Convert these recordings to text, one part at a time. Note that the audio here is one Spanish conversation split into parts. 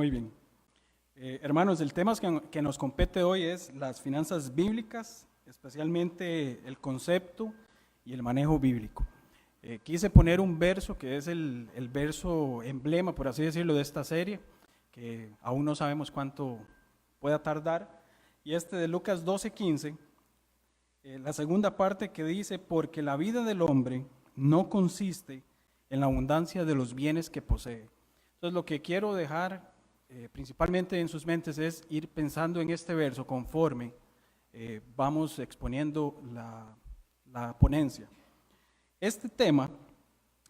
Muy bien. Hermanos, el tema que nos compete hoy es las finanzas bíblicas, especialmente el concepto y el manejo bíblico. Quise poner un verso que es el verso emblema, por así decirlo, de esta serie, que aún no sabemos cuánto pueda tardar, y este de Lucas 12:15, la segunda parte que dice, porque la vida del hombre no consiste en la abundancia de los bienes que posee. Entonces lo que quiero dejar principalmente en sus mentes es ir pensando en este verso conforme vamos exponiendo la ponencia. Este tema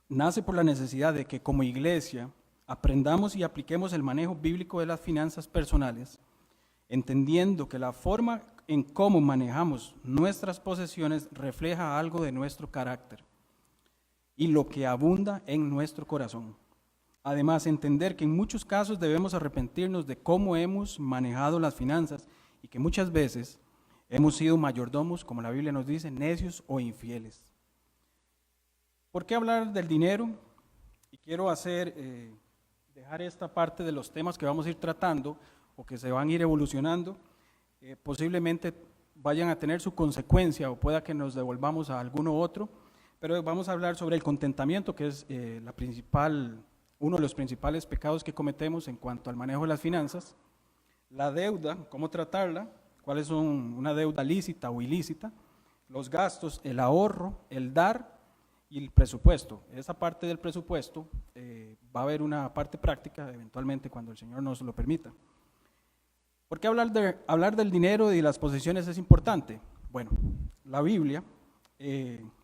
nace por la necesidad de que como iglesia aprendamos y apliquemos el manejo bíblico de las finanzas personales, entendiendo que la forma en cómo manejamos nuestras posesiones refleja algo de nuestro carácter y lo que abunda en nuestro corazón. Además, entender que en muchos casos debemos arrepentirnos de cómo hemos manejado las finanzas y que muchas veces hemos sido mayordomos, como la Biblia nos dice, necios o infieles. ¿Por qué hablar del dinero? Y quiero dejar esta parte de los temas que vamos a ir tratando o que se van a ir evolucionando, posiblemente vayan a tener su consecuencia o pueda que nos devolvamos a alguno otro, pero vamos a hablar sobre el contentamiento, que es uno de los principales pecados que cometemos en cuanto al manejo de las finanzas, la deuda, cómo tratarla, cuáles son una deuda lícita o ilícita, los gastos, el ahorro, el dar y el presupuesto. Esa parte del presupuesto va a haber una parte práctica eventualmente cuando el Señor nos lo permita. ¿Por qué hablar del dinero y de las posesiones es importante? Bueno, la Biblia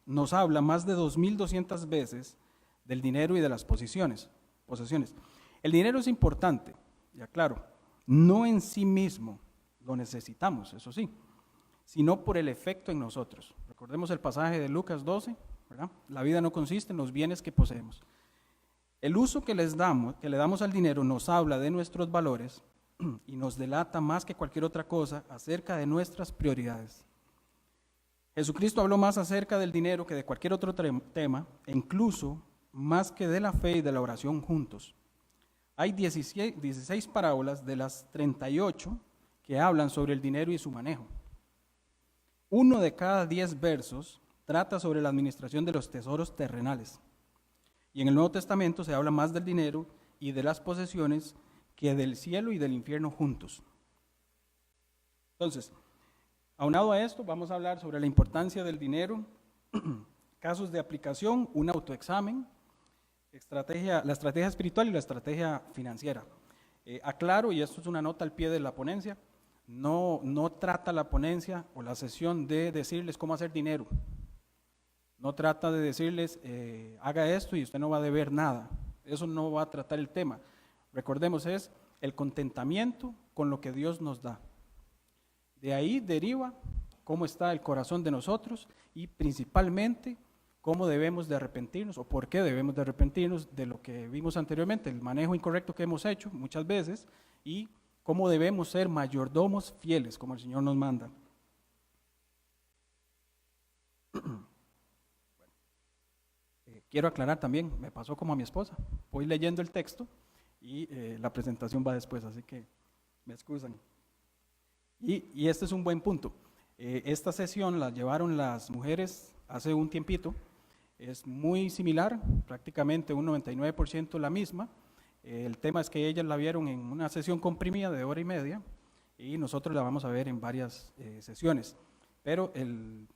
nos habla más de 2.200 veces del dinero y de las posesiones. El dinero es importante, ya claro, no en sí mismo lo necesitamos, eso sí, sino por el efecto en nosotros. Recordemos el pasaje de Lucas 12, ¿verdad? La vida no consiste en los bienes que poseemos. El uso que le damos al dinero nos habla de nuestros valores y nos delata más que cualquier otra cosa acerca de nuestras prioridades. Jesucristo habló más acerca del dinero que de cualquier otro tema, e incluso más que de la fe y de la oración juntos. Hay 16 parábolas de las 38 que hablan sobre el dinero y su manejo. 1 de cada 10 versos trata sobre la administración de los tesoros terrenales. Y en el Nuevo Testamento se habla más del dinero y de las posesiones que del cielo y del infierno juntos. Entonces, aunado a esto, vamos a hablar sobre la importancia del dinero, casos de aplicación, un autoexamen, la estrategia espiritual y la estrategia financiera. Aclaro, y esto es una nota al pie de la ponencia, no trata la ponencia o la sesión de decirles cómo hacer dinero. No trata de decirles, haga esto y usted no va a deber nada. Eso no va a tratar el tema. Recordemos, es el contentamiento con lo que Dios nos da. De ahí deriva cómo está el corazón de nosotros y principalmente cómo debemos de arrepentirnos o por qué debemos de arrepentirnos de lo que vimos anteriormente, el manejo incorrecto que hemos hecho muchas veces y cómo debemos ser mayordomos fieles como el Señor nos manda. Quiero aclarar también, me pasó como a mi esposa, voy leyendo el texto y la presentación va después, así que me excusan. Y este es un buen punto. Esta sesión la llevaron las mujeres hace un tiempito, es muy similar, prácticamente un 99% la misma. El tema es que ellas la vieron en una sesión comprimida de 1 hora y media y nosotros la vamos a ver en varias sesiones, pero el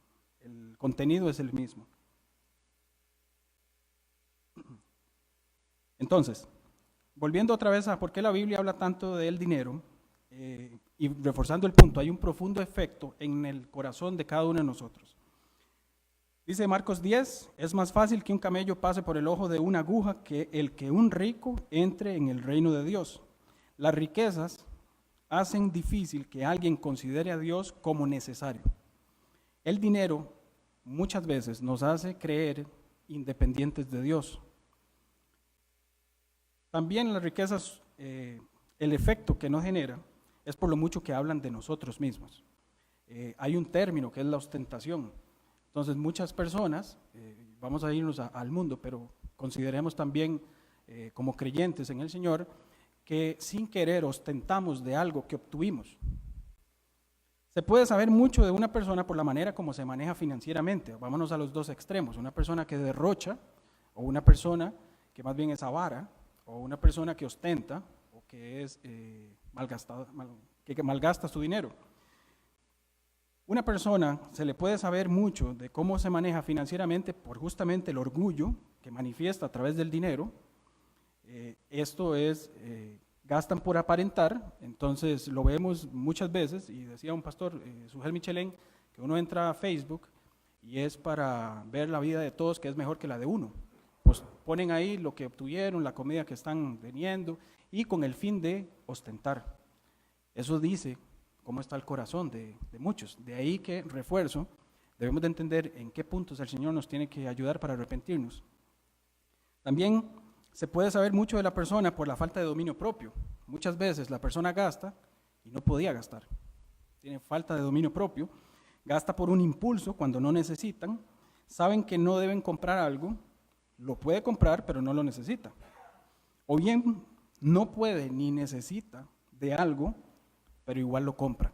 contenido es el mismo. Entonces, volviendo otra vez a por qué la Biblia habla tanto del dinero, y reforzando el punto, hay un profundo efecto en el corazón de cada uno de nosotros. Dice Marcos 10, es más fácil que un camello pase por el ojo de una aguja que el que un rico entre en el reino de Dios. Las riquezas hacen difícil que alguien considere a Dios como necesario. El dinero muchas veces nos hace creer independientes de Dios. También las riquezas, el efecto que nos genera es por lo mucho que hablan de nosotros mismos. Hay un término que es la ostentación. Entonces muchas personas, vamos a irnos al mundo, pero consideremos también como creyentes en el Señor, que sin querer ostentamos de algo que obtuvimos. Se puede saber mucho de una persona por la manera como se maneja financieramente. Vámonos a los dos extremos. Una persona que derrocha, o una persona que más bien es avara, o una persona que ostenta, o que es que malgasta su dinero. Una persona se le puede saber mucho de cómo se maneja financieramente por justamente el orgullo que manifiesta a través del dinero. Esto es, gastan por aparentar, entonces lo vemos muchas veces, y decía un pastor, Sujel Michelén, que uno entra a Facebook y es para ver la vida de todos que es mejor que la de uno. Pues ponen ahí lo que obtuvieron, la comida que están teniendo, y con el fin de ostentar. Eso dice cómo está el corazón de muchos. De ahí que, refuerzo, debemos de entender en qué puntos el Señor nos tiene que ayudar para arrepentirnos. También se puede saber mucho de la persona por la falta de dominio propio. Muchas veces la persona gasta y no podía gastar. Tiene falta de dominio propio, gasta por un impulso cuando no necesitan, saben que no deben comprar algo, lo puede comprar pero no lo necesita. O bien no puede ni necesita de algo, pero igual lo compra.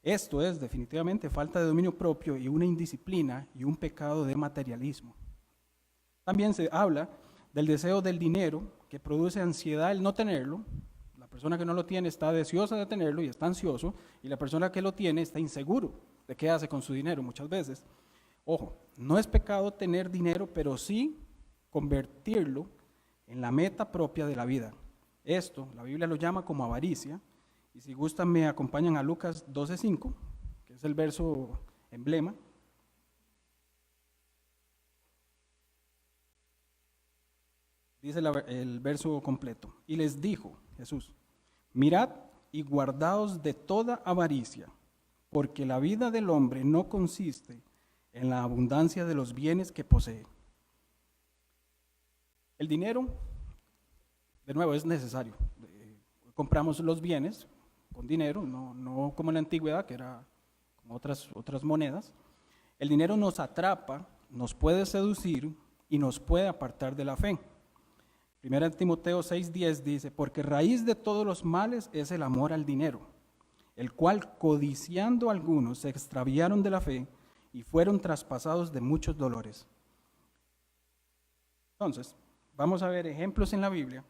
Esto es definitivamente falta de dominio propio y una indisciplina y un pecado de materialismo. También se habla del deseo del dinero que produce ansiedad el no tenerlo. La persona que no lo tiene está deseosa de tenerlo y está ansioso, y la persona que lo tiene está inseguro de qué hace con su dinero muchas veces. Ojo, no es pecado tener dinero, pero sí convertirlo en la meta propia de la vida. Esto, la Biblia lo llama como avaricia, y si gustan me acompañan a Lucas 12:5, que es el verso emblema. Dice el verso completo: y les dijo Jesús, mirad y guardaos de toda avaricia, porque la vida del hombre no consiste en la abundancia de los bienes que posee. El dinero, de nuevo, es necesario. Compramos los bienes con dinero, no como en la antigüedad, que era con otras monedas. El dinero nos atrapa, nos puede seducir y nos puede apartar de la fe. Primera Timoteo 6:10 dice, porque raíz de todos los males es el amor al dinero, el cual codiciando algunos se extraviaron de la fe y fueron traspasados de muchos dolores. Entonces, vamos a ver ejemplos en la Biblia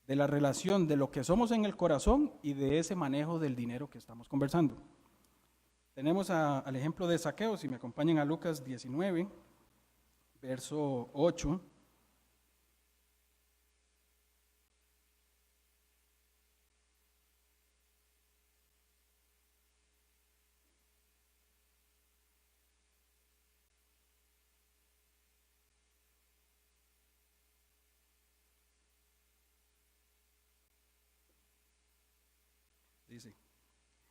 de la relación de lo que somos en el corazón y de ese manejo del dinero que estamos conversando. Tenemos al ejemplo de Zaqueo, si me acompañan a Lucas 19, verso 8. Dice,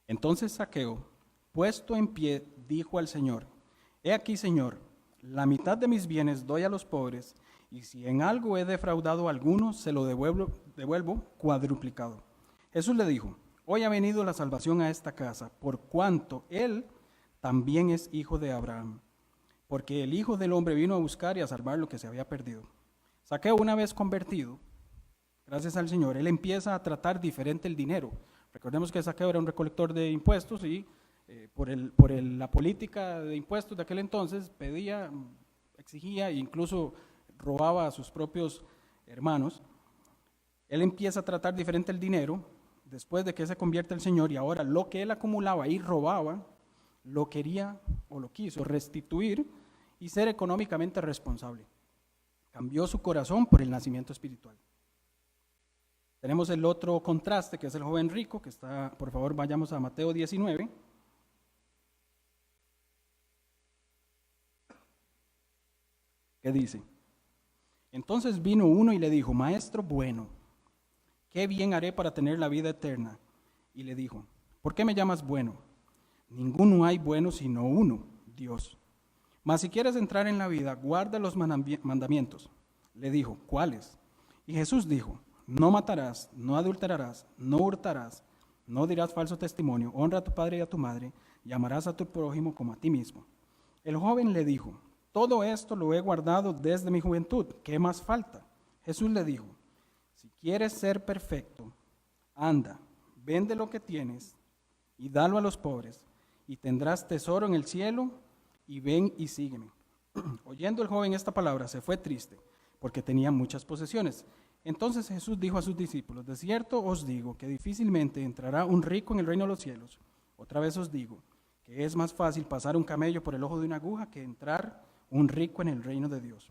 entonces Zaqueo, puesto en pie, dijo al Señor, he aquí, Señor, la mitad de mis bienes doy a los pobres, y si en algo he defraudado a alguno, se lo devuelvo cuadruplicado. Jesús le dijo, hoy ha venido la salvación a esta casa, por cuanto él también es hijo de Abraham, porque el Hijo del Hombre vino a buscar y a salvar lo que se había perdido. Zaqueo, una vez convertido, gracias al Señor, él empieza a tratar diferente el dinero. Recordemos que Zaqueo era un recolector de impuestos y por la política de impuestos de aquel entonces pedía, exigía e incluso robaba a sus propios hermanos. Él empieza a tratar diferente el dinero después de que se convierte el Señor, y ahora lo que él acumulaba y robaba lo quería o lo quiso restituir y ser económicamente responsable. Cambió su corazón por el nacimiento espiritual. Tenemos el otro contraste, que es el joven rico, que está, por favor, vayamos a Mateo 19. ¿Qué dice? Entonces vino uno y le dijo, maestro bueno, ¿qué bien haré para tener la vida eterna? Y le dijo, ¿por qué me llamas bueno? Ninguno hay bueno sino uno, Dios. Mas si quieres entrar en la vida, guarda los mandamientos. Le dijo, ¿cuáles? Y Jesús dijo, no matarás, no adulterarás, no hurtarás, no dirás falso testimonio, honra a tu padre y a tu madre, y amarás a tu prójimo como a ti mismo. El joven le dijo, todo esto lo he guardado desde mi juventud, ¿qué más falta? Jesús le dijo, si quieres ser perfecto, anda, vende lo que tienes y dalo a los pobres, y tendrás tesoro en el cielo, y ven y sígueme. Oyendo el joven esta palabra, se fue triste, porque tenía muchas posesiones. Entonces Jesús dijo a sus discípulos: de cierto os digo que difícilmente entrará un rico en el reino de los cielos. Otra vez os digo que es más fácil pasar un camello por el ojo de una aguja que entrar un rico en el reino de Dios.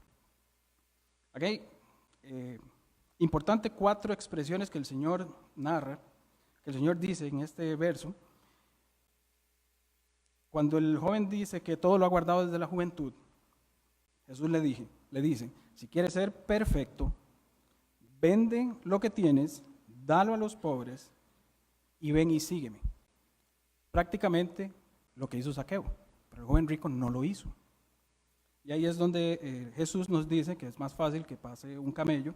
Aquí importante 4 expresiones que el Señor narra, que el Señor dice en este verso. Cuando el joven dice que todo lo ha guardado desde la juventud, Jesús le dice, si quieres ser perfecto, vende lo que tienes, dalo a los pobres y ven y sígueme. Prácticamente lo que hizo Zaqueo, pero el joven rico no lo hizo. Y ahí es donde Jesús nos dice que es más fácil que pase un camello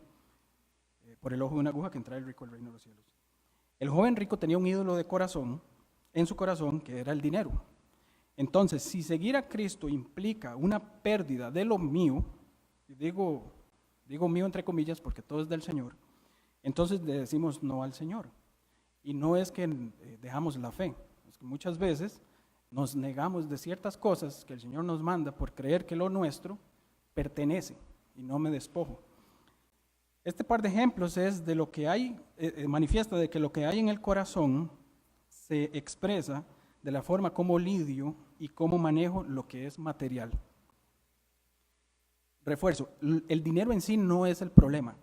por el ojo de una aguja que entrar el rico al reino de los cielos. El joven rico tenía un ídolo de corazón, en su corazón, que era el dinero. Entonces, si seguir a Cristo implica una pérdida de lo mío, y digo mío entre comillas porque todo es del Señor, entonces le decimos no al Señor. Y no es que dejamos la fe, es que muchas veces nos negamos de ciertas cosas que el Señor nos manda por creer que lo nuestro pertenece y no me despojo. Este par de ejemplos es de lo que hay, manifiesta de que lo que hay en el corazón se expresa de la forma como lidio y cómo manejo lo que es material. Refuerzo, el dinero en sí no es el problema.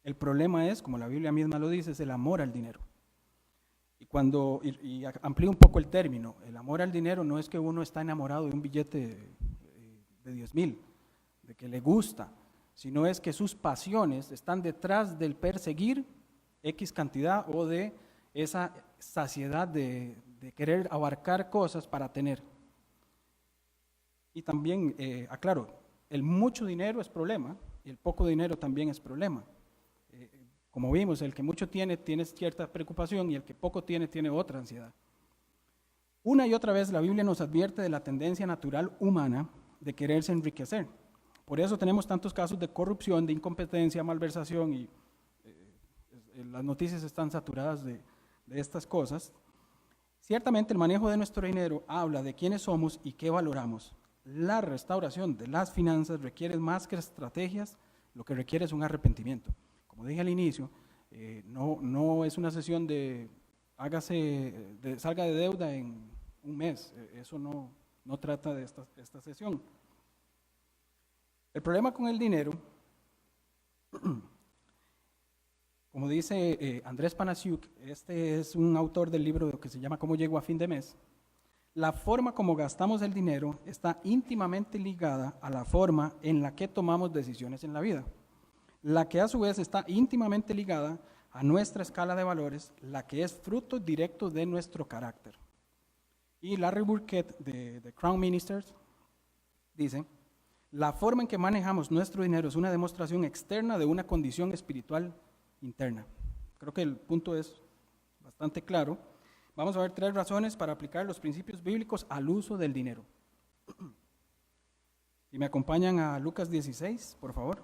El problema es, como la Biblia misma lo dice, es el amor al dinero. Y amplío un poco el término, el amor al dinero no es que uno está enamorado de un billete de 10,000, de que le gusta, sino es que sus pasiones están detrás del perseguir X cantidad o de esa saciedad de querer abarcar cosas para tener. Y también, aclaro, el mucho dinero es problema, y el poco dinero también es problema. Como vimos, el que mucho tiene cierta preocupación y el que poco tiene otra ansiedad. Una y otra vez la Biblia nos advierte de la tendencia natural humana de quererse enriquecer. Por eso tenemos tantos casos de corrupción, de incompetencia, malversación y las noticias están saturadas de estas cosas. Ciertamente el manejo de nuestro dinero habla de quiénes somos y qué valoramos. La restauración de las finanzas requiere más que estrategias, lo que requiere es un arrepentimiento. Como dije al inicio, no es una sesión de salga de deuda en un mes, eso no trata de esta sesión. El problema con el dinero, como dice Andrés Panasiuk, este es un autor del libro que se llama ¿Cómo llego a fin de mes? La forma como gastamos el dinero está íntimamente ligada a la forma en la que tomamos decisiones en la vida, la que a su vez está íntimamente ligada a nuestra escala de valores, la que es fruto directo de nuestro carácter. Y Larry Burkett de Crown Ministers dice, la forma en que manejamos nuestro dinero es una demostración externa de una condición espiritual interna. Creo que el punto es bastante claro. Vamos a ver 3 razones para aplicar los principios bíblicos al uso del dinero. Si me acompañan a Lucas 16, por favor.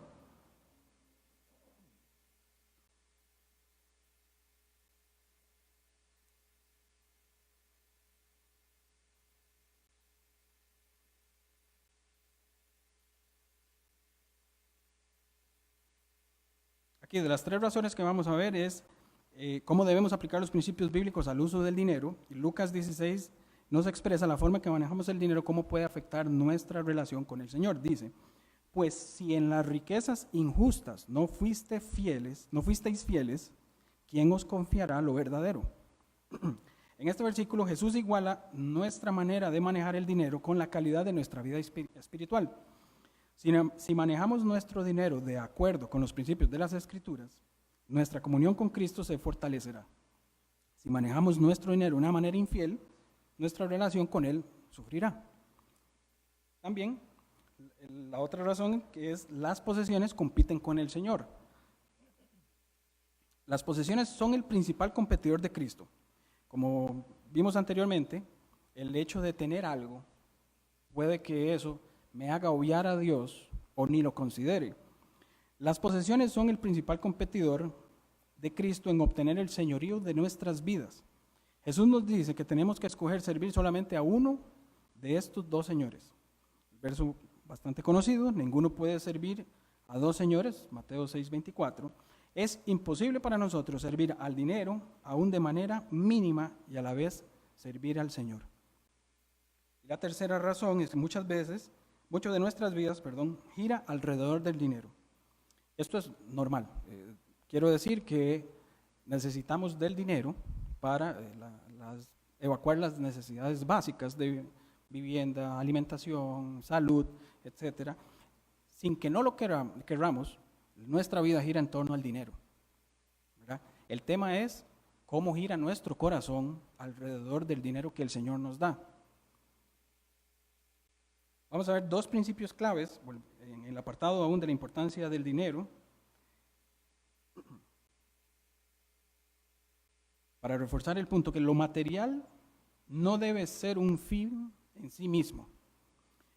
Aquí de las 3 razones que vamos a ver es cómo debemos aplicar los principios bíblicos al uso del dinero. Y Lucas 16 nos expresa la forma en que manejamos el dinero, cómo puede afectar nuestra relación con el Señor. Dice, pues si en las riquezas injustas no fuisteis fieles, ¿quién os confiará lo verdadero? En este versículo Jesús iguala nuestra manera de manejar el dinero con la calidad de nuestra vida espiritual. Si manejamos nuestro dinero de acuerdo con los principios de las Escrituras, nuestra comunión con Cristo se fortalecerá. Si manejamos nuestro dinero de una manera infiel, nuestra relación con Él sufrirá. También, la otra razón que es las posesiones compiten con el Señor. Las posesiones son el principal competidor de Cristo. Como vimos anteriormente, el hecho de tener algo puede que eso me haga obviar a Dios o ni lo considere. Las posesiones son el principal competidor de Cristo en obtener el señorío de nuestras vidas. Jesús nos dice que tenemos que escoger servir solamente a uno de estos dos señores. El verso bastante conocido, ninguno puede servir a dos señores, Mateo 6:24. Es imposible para nosotros servir al dinero, aún de manera mínima, y a la vez servir al Señor. Y la tercera razón es que muchas de nuestras vidas, gira alrededor del dinero. Esto es normal. Quiero decir que necesitamos del dinero para evacuar las necesidades básicas de vivienda, alimentación, salud, etcétera. Sin que no lo querramos, nuestra vida gira en torno al dinero, ¿verdad? El tema es cómo gira nuestro corazón alrededor del dinero que el Señor nos da. Vamos a ver dos principios claves en el apartado aún de la importancia del dinero para reforzar el punto que lo material no debe ser un fin en sí mismo.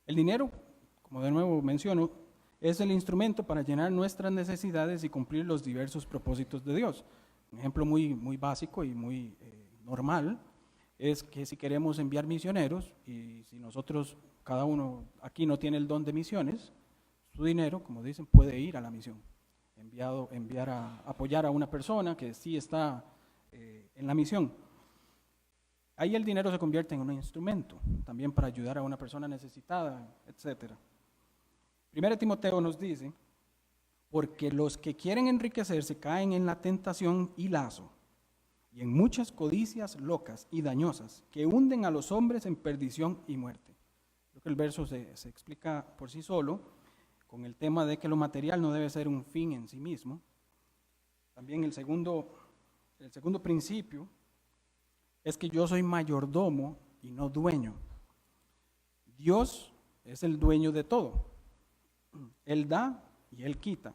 El dinero, como de nuevo menciono, es el instrumento para llenar nuestras necesidades y cumplir los diversos propósitos de Dios. Un ejemplo muy básico y muy normal es que si queremos enviar misioneros y si nosotros, cada uno aquí no tiene el don de misiones, su dinero, como dicen, puede ir a la misión, enviar a apoyar a una persona que sí está en la misión. Ahí el dinero se convierte en un instrumento, también para ayudar a una persona necesitada, etcétera. 1 Timoteo nos dice, porque los que quieren enriquecerse caen en la tentación y lazo, y en muchas codicias locas y dañosas, que hunden a los hombres en perdición y muerte. Creo que el verso se explica por sí solo, con el tema de que lo material no debe ser un fin en sí mismo. También el segundo principio es que yo soy mayordomo y no dueño. Dios es el dueño de todo. Él da y Él quita.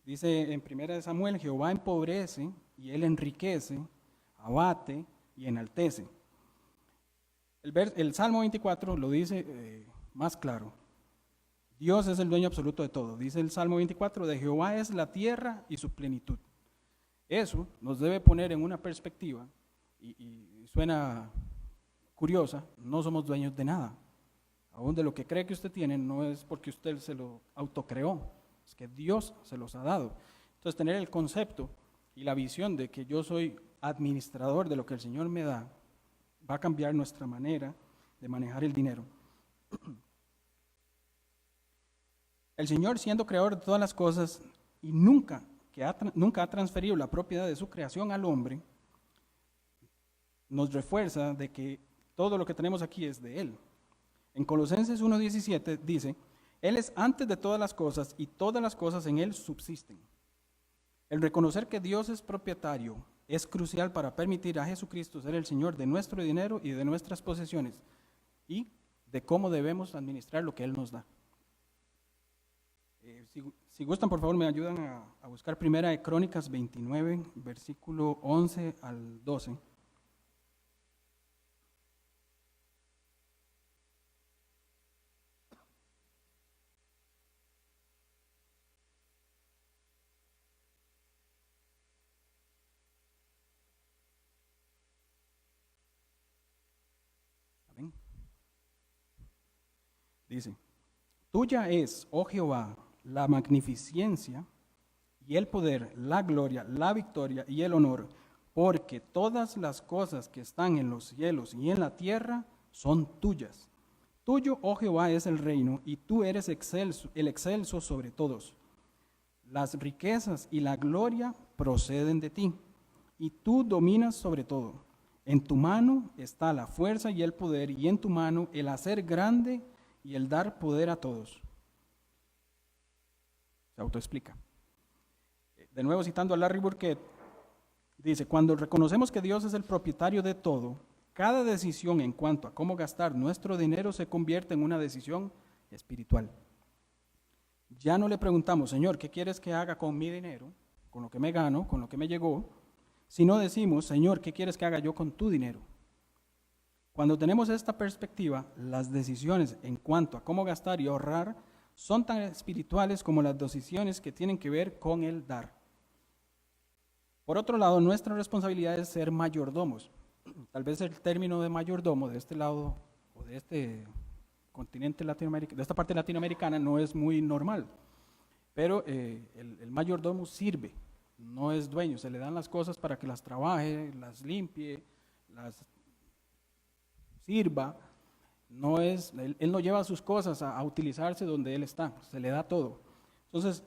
Dice en 1 Samuel, Jehová empobrece y Él enriquece, abate y enaltece. El Salmo 24 lo dice más claro. Dios es el dueño absoluto de todo. Dice el Salmo 24, de Jehová es la tierra y su plenitud. Eso nos debe poner en una perspectiva, y suena curiosa, no somos dueños de nada. Aún de lo que cree que usted tiene, no es porque usted se lo autocreó, es que Dios se los ha dado. Entonces, tener el concepto y la visión de que yo soy administrador de lo que el Señor me da, va a cambiar nuestra manera de manejar el dinero. El Señor, siendo creador de todas las cosas y nunca ha transferido la propiedad de su creación al hombre, nos refuerza de que todo lo que tenemos aquí es de Él. En Colosenses 1:17 dice, Él es antes de todas las cosas y todas las cosas en Él subsisten. El reconocer que Dios es propietario es crucial para permitir a Jesucristo ser el Señor de nuestro dinero y de nuestras posesiones y de cómo debemos administrar lo que Él nos da. Si gustan, por favor, me ayudan a buscar Primera de Crónicas 29, versículo 11 al 12. Amén. Dice, tuya es, oh Jehová, la magnificencia y el poder, la gloria, la victoria y el honor, porque todas las cosas que están en los cielos y en la tierra son tuyas. Tuyo, oh Jehová, es el reino, y tú eres el excelso sobre todos. Las riquezas y la gloria proceden de ti, y tú dominas sobre todo. En tu mano está la fuerza y el poder, y en tu mano el hacer grande y el dar poder a todos. Se autoexplica. De nuevo citando a Larry Burkett, dice, cuando reconocemos que Dios es el propietario de todo, cada decisión en cuanto a cómo gastar nuestro dinero se convierte en una decisión espiritual. Ya no le preguntamos, Señor, ¿qué quieres que haga con mi dinero, con lo que me gano, con lo que me llegó? Sino decimos, Señor, ¿qué quieres que haga yo con tu dinero? Cuando tenemos esta perspectiva, las decisiones en cuanto a cómo gastar y ahorrar son tan espirituales como las decisiones que tienen que ver con el dar. Por otro lado, nuestra responsabilidad es ser mayordomos. Tal vez el término de mayordomo de este lado o de este continente latinoamericano, de esta parte latinoamericana, no es muy normal, pero el mayordomo sirve, no es dueño, se le dan las cosas para que las trabaje, las limpie, las sirva. No es, él no lleva sus cosas a utilizarse donde él está, se le da todo. Entonces,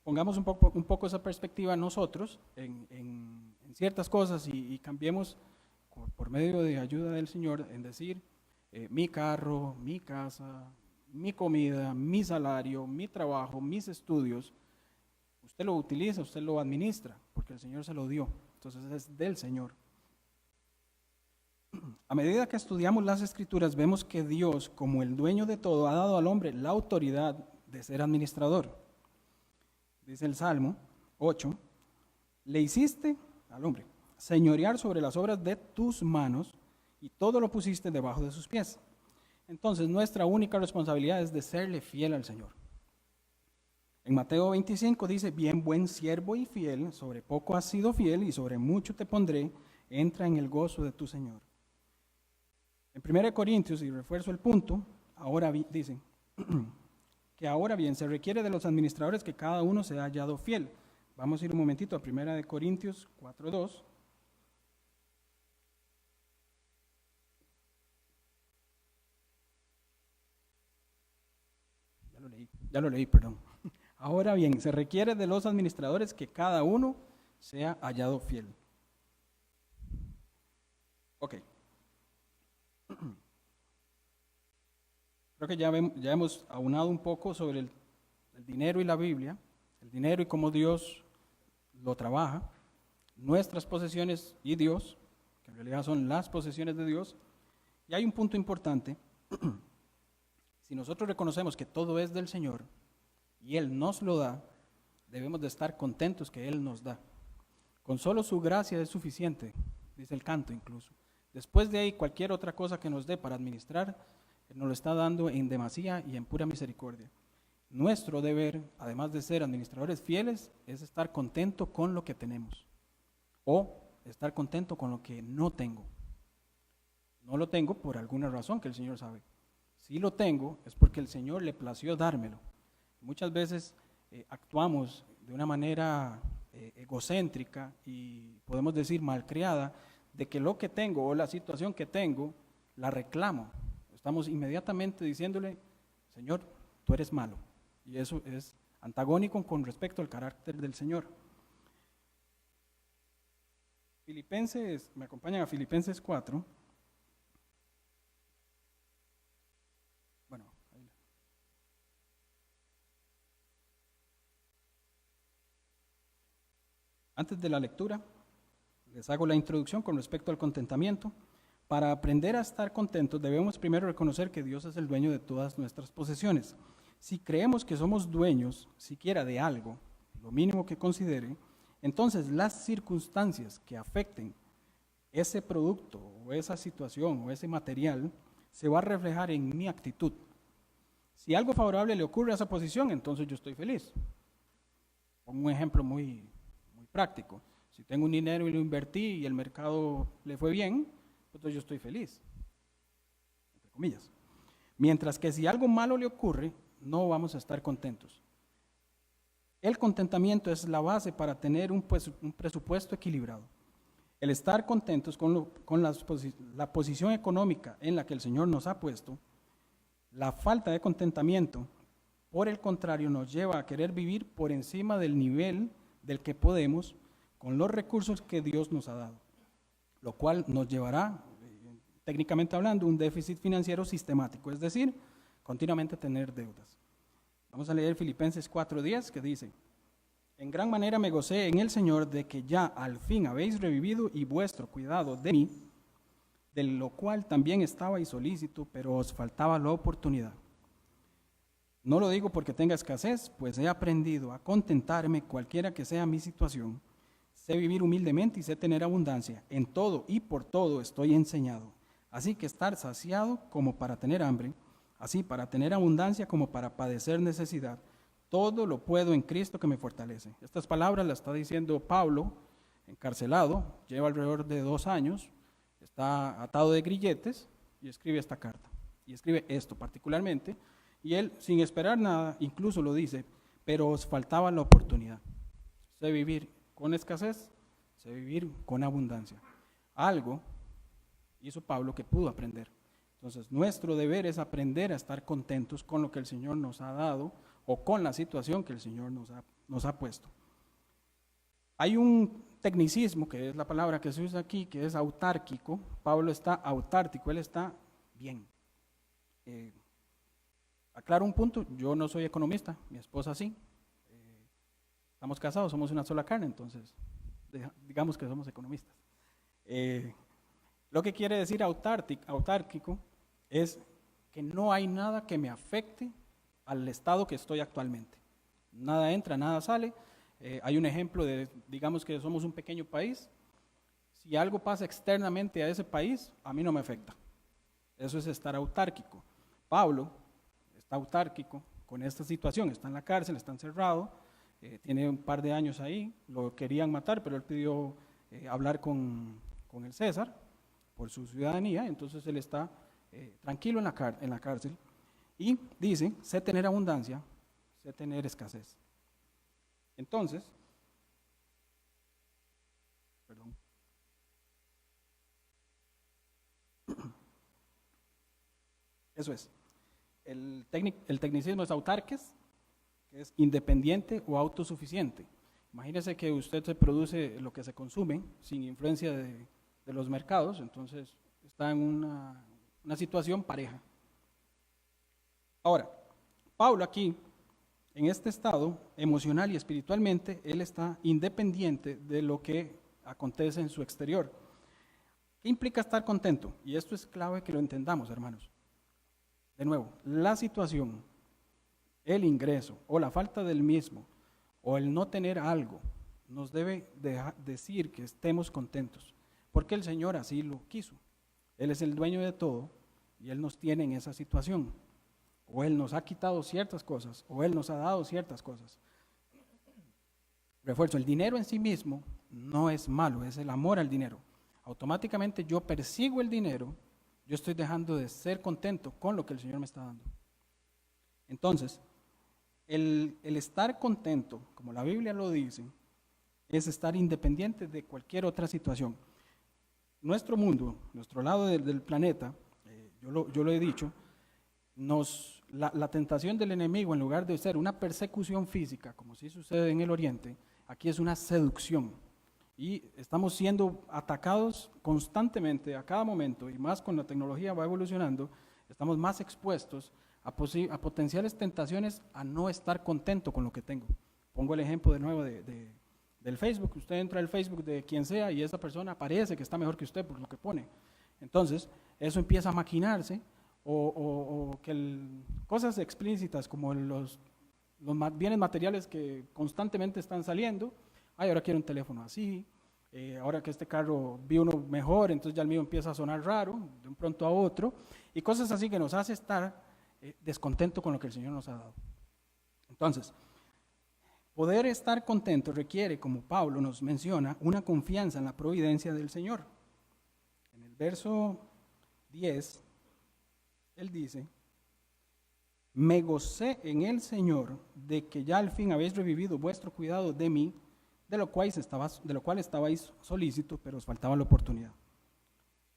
pongamos un poco esa perspectiva nosotros en ciertas cosas y cambiemos por medio de ayuda del Señor en decir, mi carro, mi casa, mi comida, mi salario, mi trabajo, mis estudios, usted lo utiliza, usted lo administra, porque el Señor se lo dio, entonces es del Señor. A medida que estudiamos las Escrituras, vemos que Dios, como el dueño de todo, ha dado al hombre la autoridad de ser administrador. Dice el Salmo 8, le hiciste al hombre señorear sobre las obras de tus manos y todo lo pusiste debajo de sus pies. Entonces, nuestra única responsabilidad es de serle fiel al Señor. En Mateo 25 dice, bien, buen siervo y fiel, sobre poco has sido fiel y sobre mucho te pondré, entra en el gozo de tu Señor. En 1 Corintios, y refuerzo el punto, ahora dicen que ahora bien se requiere de los administradores que cada uno se haya hallado fiel. Vamos a ir un momentito a 1 Corintios 4:2. Ya lo leí, perdón. Ahora bien, se requiere de los administradores que cada uno sea hallado fiel. Ok. Creo que ya hemos aunado un poco sobre el dinero y la Biblia, el dinero y cómo Dios lo trabaja, nuestras posesiones y Dios, que en realidad son las posesiones de Dios. Y hay un punto importante. Si nosotros reconocemos que todo es del Señor y Él nos lo da, debemos de estar contentos que Él nos da. Con solo su gracia es suficiente, dice el canto incluso. Después de ahí, cualquier otra cosa que nos dé para administrar, Él nos lo está dando en demasía y en pura misericordia. Nuestro deber, además de ser administradores fieles, es estar contento con lo que tenemos o estar contento con lo que no tengo. No lo tengo por alguna razón que el Señor sabe. Si lo tengo es porque el Señor le plació dármelo. Muchas veces actuamos de una manera egocéntrica y podemos decir malcriada, de que lo que tengo o la situación que tengo la reclamo. Estamos inmediatamente diciéndole, Señor, tú eres malo. Y eso es antagónico con respecto al carácter del Señor. Filipenses, me acompañan a Filipenses 4. Bueno, ahí. Antes de la lectura, les hago la introducción con respecto al contentamiento. Para aprender a estar contentos debemos primero reconocer que Dios es el dueño de todas nuestras posesiones. Si creemos que somos dueños siquiera de algo, lo mínimo que considere, entonces las circunstancias que afecten ese producto o esa situación o ese material se va a reflejar en mi actitud. Si algo favorable le ocurre a esa posición, entonces yo estoy feliz. Pongo un ejemplo muy práctico. Si tengo un dinero y lo invertí y el mercado le fue bien, entonces yo estoy feliz, entre comillas. Mientras que si algo malo le ocurre, no vamos a estar contentos. El contentamiento es la base para tener un presupuesto equilibrado. El estar contentos con la posición económica en la que el Señor nos ha puesto, la falta de contentamiento, por el contrario, nos lleva a querer vivir por encima del nivel del que podemos con los recursos que Dios nos ha dado, lo cual nos llevará, técnicamente hablando, un déficit financiero sistemático, es decir, continuamente tener deudas. Vamos a leer Filipenses 4:10 que dice, en gran manera me gocé en el Señor de que ya al fin habéis revivido y vuestro cuidado de mí, de lo cual también estabais solícito, pero os faltaba la oportunidad. No lo digo porque tenga escasez, pues he aprendido a contentarme cualquiera que sea mi situación. Sé vivir humildemente y sé tener abundancia. En todo y por todo estoy enseñado. Así que estar saciado como para tener hambre, así para tener abundancia como para padecer necesidad. Todo lo puedo en Cristo que me fortalece. Estas palabras las está diciendo Pablo, encarcelado, lleva alrededor de 2 años, está atado de grilletes y escribe esta carta. Y escribe esto particularmente, y él, sin esperar nada, incluso lo dice, pero os faltaba la oportunidad. Sé vivir con escasez, sé vivir con abundancia. Algo hizo Pablo que pudo aprender. Entonces, nuestro deber es aprender a estar contentos con lo que el Señor nos ha dado o con la situación que el Señor nos ha puesto. Hay un tecnicismo, que es la palabra que se usa aquí, que es autárquico. Pablo está autártico, él está bien. Aclaro un punto, yo no soy economista, mi esposa sí. Estamos casados, somos una sola carne, entonces digamos que somos economistas. Lo que quiere decir autárquico es que no hay nada que me afecte al estado que estoy actualmente. Nada entra, nada sale. Hay un ejemplo de, digamos que somos un pequeño país. Si algo pasa externamente a ese país, a mí no me afecta. Eso es estar autárquico. Pablo está autárquico con esta situación, está en la cárcel, está encerrado, tiene un par de años ahí, lo querían matar, pero él pidió hablar con el César por su ciudadanía, entonces él está tranquilo en la cárcel y dice, sé tener abundancia, sé tener escasez. Entonces, perdón. Eso es. El tecnicismo es autarques, que es independiente o autosuficiente. Imagínese que usted se produce lo que se consume sin influencia de los mercados, entonces está en una situación pareja. Ahora, Pablo aquí, en este estado emocional y espiritualmente, él está independiente de lo que acontece en su exterior. ¿Qué implica estar contento? Y esto es clave que lo entendamos, hermanos. De nuevo, la situación, el ingreso o la falta del mismo o el no tener algo nos debe decir que estemos contentos, porque el Señor así lo quiso. Él es el dueño de todo y Él nos tiene en esa situación. O Él nos ha quitado ciertas cosas o Él nos ha dado ciertas cosas. Refuerzo, el dinero en sí mismo no es malo, es el amor al dinero. Automáticamente yo persigo el dinero, yo estoy dejando de ser contento con lo que el Señor me está dando. Entonces, el estar contento, como la Biblia lo dice, es estar independiente de cualquier otra situación. Nuestro mundo, nuestro lado del planeta, yo lo he dicho, la tentación del enemigo, en lugar de ser una persecución física, como sí sucede en el Oriente, aquí es una seducción. Y estamos siendo atacados constantemente, a cada momento, y más con la tecnología va evolucionando, estamos más expuestos a potenciales tentaciones a no estar contento con lo que tengo. Pongo el ejemplo de nuevo del Facebook. Usted entra al Facebook de quien sea y esa persona parece que está mejor que usted por lo que pone. Entonces, eso empieza a maquinarse o que cosas explícitas como los bienes materiales que constantemente están saliendo. Ay, ahora quiero un teléfono así, ahora que este carro vi uno mejor, entonces ya el mío empieza a sonar raro, de un pronto a otro, y cosas así que nos hace estar descontento con lo que el Señor nos ha dado. Entonces, poder estar contento requiere, como Pablo nos menciona, una confianza en la providencia del Señor. En el verso 10, él dice, me gocé en el Señor de que ya al fin habéis revivido vuestro cuidado de mí, de lo cual estabais solícitos, pero os faltaba la oportunidad.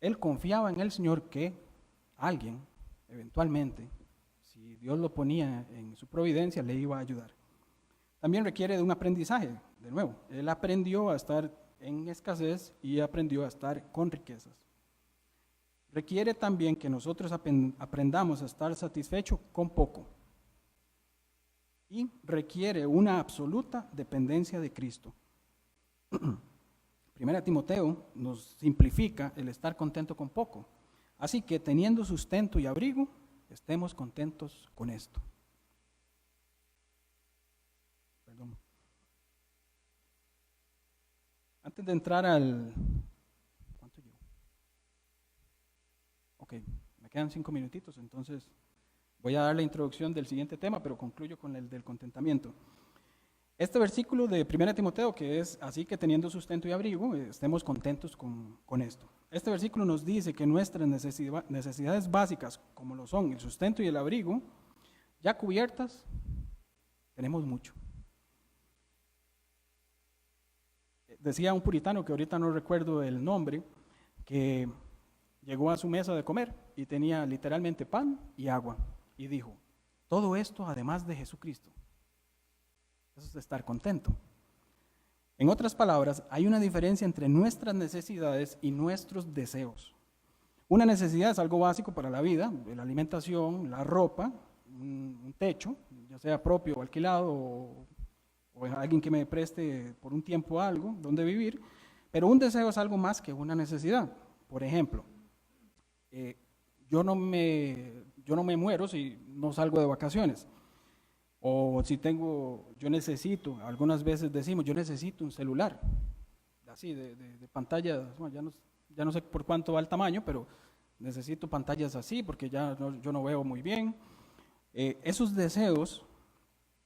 Él confiaba en el Señor que alguien, eventualmente, si Dios lo ponía en su providencia, le iba a ayudar. También requiere de un aprendizaje, de nuevo. Él aprendió a estar en escasez y aprendió a estar con riquezas. Requiere también que nosotros aprendamos a estar satisfechos con poco. Y requiere una absoluta dependencia de Cristo. Primera Timoteo nos simplifica el estar contento con poco. Así que teniendo sustento y abrigo, estemos contentos con esto. Perdón. Antes de entrar ¿cuánto llevo? Ok, me quedan 5 minutitos, entonces Voy a dar la introducción del siguiente tema, pero concluyo con el del contentamiento. Este versículo de 1 Timoteo, que es así que teniendo sustento y abrigo, estemos contentos con esto. Este versículo nos dice que nuestras necesidades básicas, como lo son el sustento y el abrigo, ya cubiertas, tenemos mucho. Decía un puritano, que ahorita no recuerdo el nombre, que llegó a su mesa de comer y tenía literalmente pan y agua. Y dijo, todo esto además de Jesucristo. Eso es estar contento. En otras palabras, hay una diferencia entre nuestras necesidades y nuestros deseos. Una necesidad es algo básico para la vida, la alimentación, la ropa, un techo, ya sea propio o alquilado, o alguien que me preste por un tiempo algo donde vivir, pero un deseo es algo más que una necesidad. Por ejemplo, yo no me muero si no salgo de vacaciones. O si yo necesito, algunas veces decimos, yo necesito un celular, así de pantalla, bueno, ya no sé por cuánto va el tamaño, pero necesito pantallas así porque yo no veo muy bien. Esos deseos,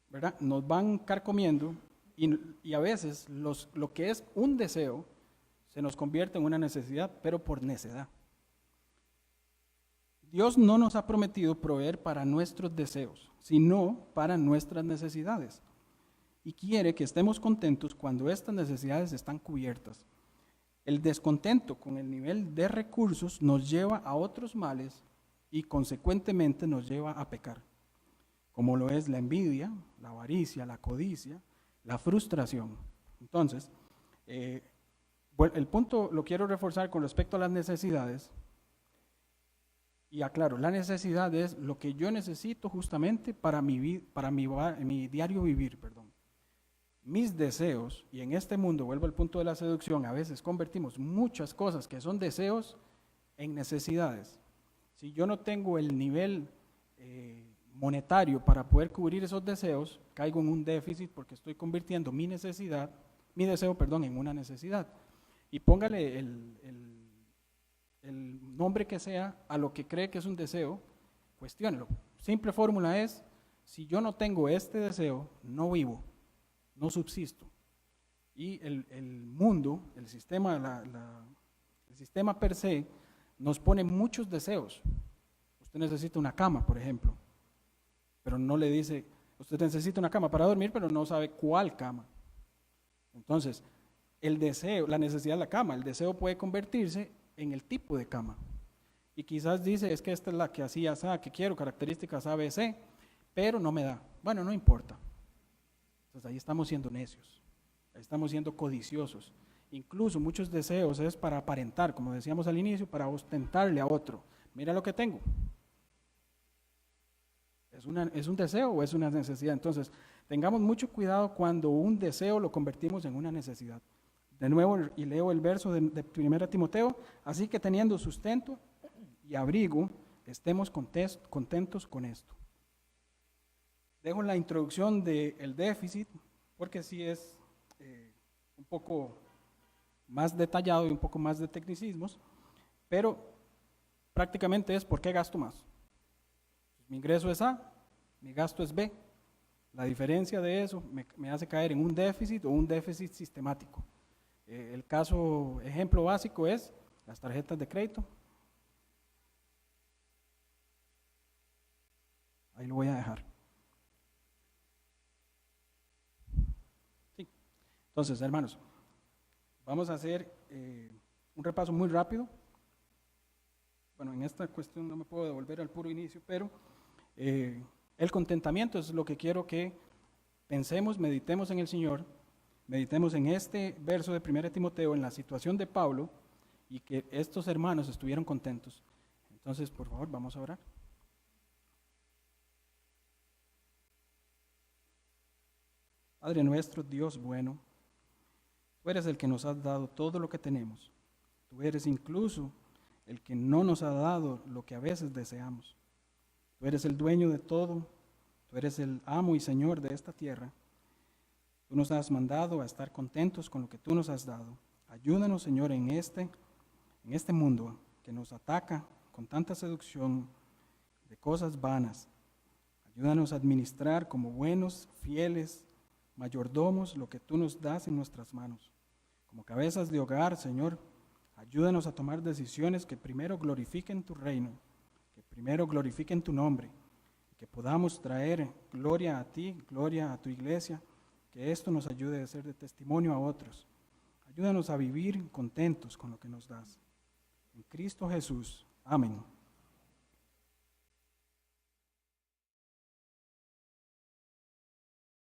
¿verdad?, nos van carcomiendo y a veces lo que es un deseo se nos convierte en una necesidad, pero por necedad. Dios no nos ha prometido proveer para nuestros deseos, sino para nuestras necesidades. Y quiere que estemos contentos cuando estas necesidades están cubiertas. El descontento con el nivel de recursos nos lleva a otros males y consecuentemente nos lleva a pecar, como lo es la envidia, la avaricia, la codicia, la frustración. Entonces, el punto lo quiero reforzar con respecto a las necesidades. Y aclaro, la necesidad es lo que yo necesito justamente para mi diario vivir. Mis deseos, y en este mundo, vuelvo al punto de la seducción, a veces convertimos muchas cosas que son deseos en necesidades. Si yo no tengo el nivel monetario para poder cubrir esos deseos, caigo en un déficit porque estoy convirtiendo mi deseo, en una necesidad. Y póngale el nombre que sea a lo que cree que es un deseo, cuestiónelo. Simple fórmula es, si yo no tengo este deseo, no vivo, no subsisto. Y el mundo, el sistema per se, nos pone muchos deseos. Usted necesita una cama, por ejemplo, pero no le dice, usted necesita una cama para dormir, pero no sabe cuál cama. Entonces, el deseo, la necesidad de la cama, el deseo puede convertirse en el tipo de cama. Y quizás dice, es que esta es la que así, así, que quiero, características A, B, C, pero no me da. Bueno, no importa. Entonces ahí estamos siendo necios, ahí estamos siendo codiciosos. Incluso muchos deseos es para aparentar, como decíamos al inicio, para ostentarle a otro. Mira lo que tengo. ¿Es un deseo o es una necesidad? Entonces, tengamos mucho cuidado cuando un deseo lo convertimos en una necesidad. De nuevo, y leo el verso de 1 Timoteo, así que teniendo sustento y abrigo, estemos contentos con esto. Dejo la introducción del déficit, porque sí es un poco más detallado y un poco más de tecnicismos, pero prácticamente es ¿por qué gasto más? Mi ingreso es A, mi gasto es B. La diferencia de eso me hace caer en un déficit o un déficit sistemático. El ejemplo básico es las tarjetas de crédito. Ahí lo voy a dejar. Sí. Entonces, hermanos, vamos a hacer un repaso muy rápido. Bueno, en esta cuestión no me puedo devolver al puro inicio, pero el contentamiento es lo que quiero que pensemos, meditemos en el Señor. Meditemos en este verso de 1 Timoteo, en la situación de Pablo, y que estos hermanos estuvieron contentos. Entonces, por favor, vamos a orar. Padre nuestro, Dios bueno, tú eres el que nos has dado todo lo que tenemos. Tú eres incluso el que no nos ha dado lo que a veces deseamos. Tú eres el dueño de todo, tú eres el amo y Señor de esta tierra. Tú nos has mandado a estar contentos con lo que tú nos has dado. Ayúdanos, Señor, en este mundo que nos ataca con tanta seducción de cosas vanas. Ayúdanos a administrar como buenos, fieles mayordomos lo que tú nos das en nuestras manos. Como cabezas de hogar, Señor, ayúdanos a tomar decisiones que primero glorifiquen tu reino, que primero glorifiquen tu nombre, que podamos traer gloria a ti, gloria a tu iglesia, que esto nos ayude a ser de testimonio a otros. Ayúdanos a vivir contentos con lo que nos das. En Cristo Jesús. Amén.